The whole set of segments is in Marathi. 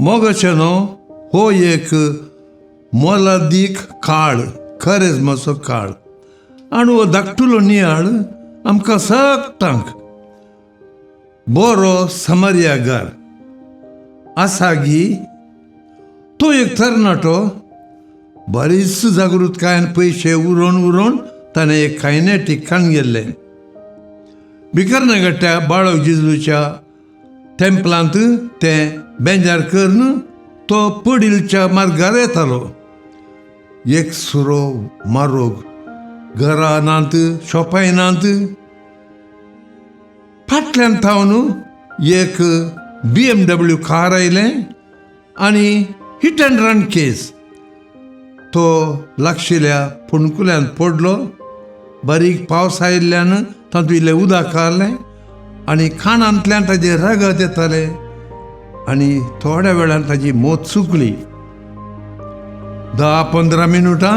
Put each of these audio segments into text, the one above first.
मोगाचें न्हू हो एक मोलादीक काळ खरेंच मातसो काळ आनी हो धाकटुलो नियाळ आमकां सगळ्यांक बरो समर्यागार आसा गी. तो एक तरणाटो बरीच जागृतकायेन पयशे उरोवन ताणें एक कायनेटीक खाण गेल्लें. भिकरणागट्ट्या बाळक जेजूच्या टेंपलांत तें बेंजार करून तो पडिलच्या मार्गार येतालो. एक सुरो मारोग घरां नात, शॉपाय नात. फाटल्यान थावन एक BMW कार आयलें आनी हिट अँड रन केस. तो लागशिल्ल्या फोंडकुल्यान पडलो. बारीक पावस आयिल्ल्यान तातूंत इल्लें उदक आसलें आनी कानांतल्यान ताजें रगत येतालें आनी थोड्या वेळान ताजी मोत चुकली. 10-15 मिनटां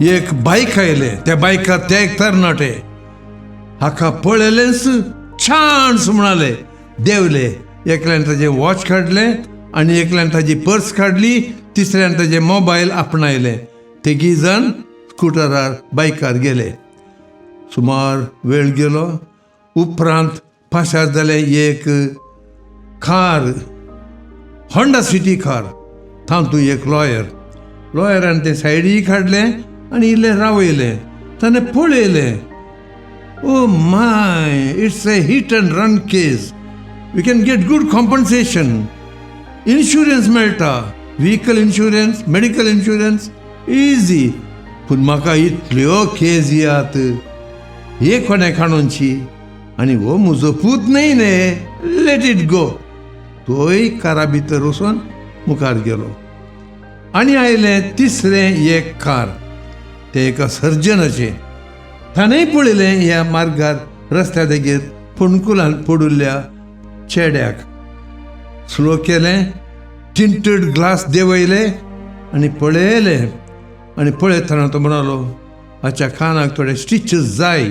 एक बायक आयलें. त्या बायकार ते एक तरणाटे हाका पळयलेंच छानस म्हणाले, देंवले. एकल्यान ताजें वॉच काडलें आनी एकल्यान ताजी पर्स काडली, तिसऱ्यान ताजें मोबायल आपणायलें. तिगी जाण स्कुटरार बायकार गेले. सुमार वेळ गेलो उपरांत पाशार जालें एक कार, होंडा सिटी कार. तातूंत एक लॉयरान तें सायडीक काडलें आनी इल्लें रावयलें. ताणें पळयलें, oh my, it's a hit and run case. We can get good compensation. Insurance मेळटा, vehicle insurance, medical insurance, easy. पूण म्हाका इतल्यो केस येयात, हे कोणे काडूनची आनी हो म्हजो पूत न्हय न्ही, लेट इट गो. तोय कारा भितर वचून मुखार गेलो. आनी आयलें तिसरें एक कार, तें एका सर्जनाचें. ताणेंय पळयलें ह्या मार्गार रस्त्या देगेर फोंडकुलान पडिल्ल्या चेड्याक. स्लो केलें, टिंटेड ग्लास देंवयले आनी पळयलें. आनी पळयतना तो म्हणलो, हाच्या कानाक थोडे स्टिचेस जाय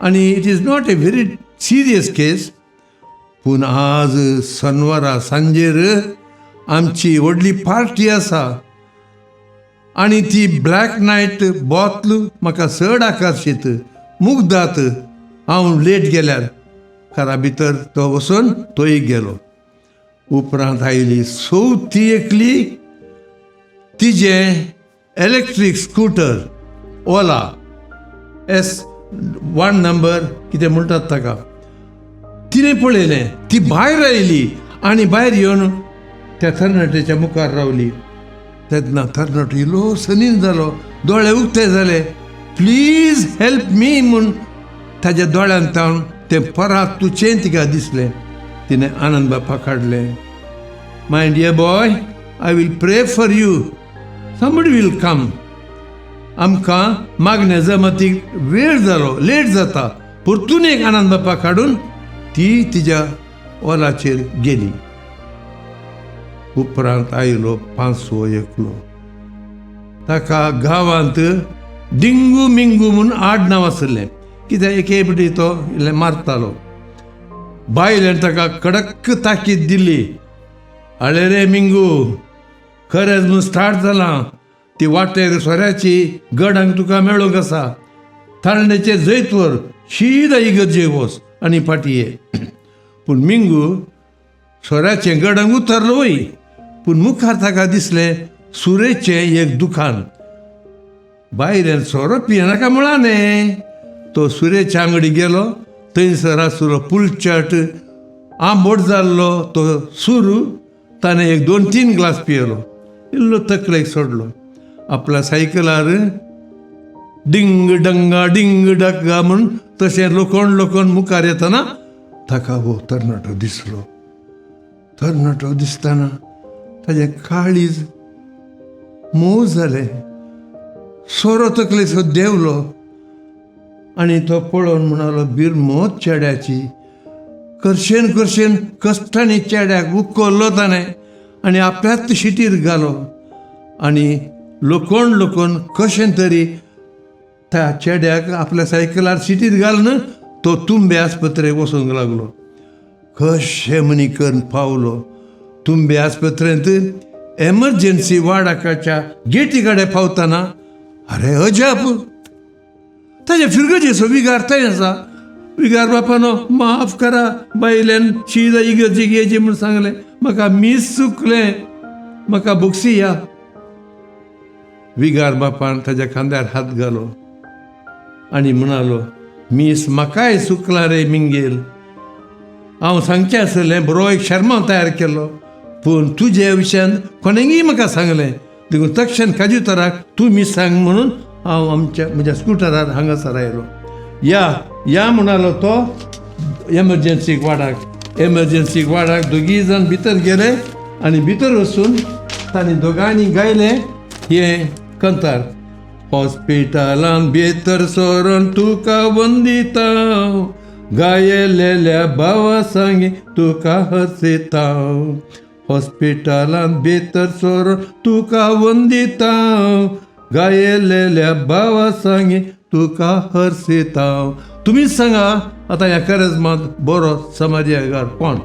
आनी it is not a very serious case. पूण आज शनवारा सांजेर आमची व्हडली पार्टी आसा आनी ती ब्लॅक नायट बोतल म्हाका चड आकर्शीत. मुग्धात हांव लेट गेल्यार कारा भितर तो वचून तोय गेलो. उपरांत आयली चवथी एकली. तिजें इलेक्ट्रीक स्कूटर ओला S1 नंबर कितें म्हणटात ताका. तिणें पळयलें, ती भायर आयली आनी भायर येवन त्या तरणाट्याच्या मुखार रावली. तेन्ना तरणाटो इल्लो सनीन जालो, दोळे उक्ते जाले. प्लीज हेल्प मी म्हूण ताज्या दोळ्यांत तावन तें परत तुचें तिका दिसलें. तिणें आनंद बापा काडलें. माय डियर बॉय, आय वील प्रे फॉर यू. समबडी वील कम. आमकां मागण्या जमातीक वेळ जालो, लेट जाता. परतून एक आनंद बापा काडून ती तिच्या ओलाचेर गेली. उपरांत आयलो 5 एकलो. ताका गांवांत डिंगू मिंगू म्हूण आडनांव आसलें, कित्याक एके फावटी तो इल्लें मारतालो. बायलेन ताका कडक ताकीद दिली, आळे रे मिंगू, खरेंच म्हूण स्टार्ट जालां. ती वाटेर सोऱ्याची गडांक तुका मेळूंक आसा. थालणेचे जैतवर शीद इगर्जे वच आनी फाटी ये. पूण मिंगू सोऱ्याचें गडांक उतरलो वय. पूण मुखार ताका दिसलें सुरेचें एक दुकान. बायलेन सोरो पियेनाका म्हळां. तो सुरेच्या आंगडी गेलो. थंयसर आसलो पुलचट, आंबट जाल्लो तो सुरू. ताणें एक 2-3 ग्लास पियेलो. इल्लो तकलेक सोडलो. आपल्या सायकलार डिंग डंगा डिंग डग्गा म्हूण तशें लोकोण मुखार येतना ताका हो तरणाटो दिसलो. तरणाटो दिसतना ताजें काळीज मोव जालें. सोरो तकलेचो देंवलो आनी तो पळोवन म्हणलो, बिरमोत चेड्याची. करशेन कश्टांनी चेड्याक उखल्लो ताणें आनी आपल्याच शिटीर घालो. आनी लोकोण कशें तरी त्या चेड्याक आपल्या सायकलार शिटीर घालून तो तुंबे आस्पत्रेक वचूंक लागलो. कशें मनी करून पावलो. तुंबे आस्पत्रेंत एमर्जन्सी वाडाकाच्या गेटी कडेन पावतना अरे अजाप ताजे फिरगजेचो विगार थंय आसा. विगार बापानो माफ करा बायल्यान शीद इगर्जेक येची म्हूण सांगलें. म्हाका मीस चुकलें, म्हाका बुक्सी या. विगार बापान ताच्या खांद्यार हात घालो आनी म्हणालो, मीस म्हाकाय चुकला रे मिंगेल. हांव सांगचें आसलें, बरो एक शर्मा तयार केलो, पूण तुजे विशयान कोणेंय म्हाका सांगलें. देखून तक्षण काजूतराक तूं मीस सांग म्हणून हांव म्हज्या स्कुटरार हांगासर आयलो. या म्हणालो तो एमर्जन्सीक वाडाक. दोगी जाण भितर गेले आनी भितर वचून तांणी दोगांनी गायले हे कंतार. हॉस्पिटलान भितर सोरोन तुका वंदिता, गायलेल्या भावा सांगी तुका हसयता. हॉस्पिटलान भितर सोरोन तुका वंदिता, गायलेल्या भावा सांगी तुका हसयता. तुम्हीच सांगा आता ह्या करजमात बरो समाजागार कोण?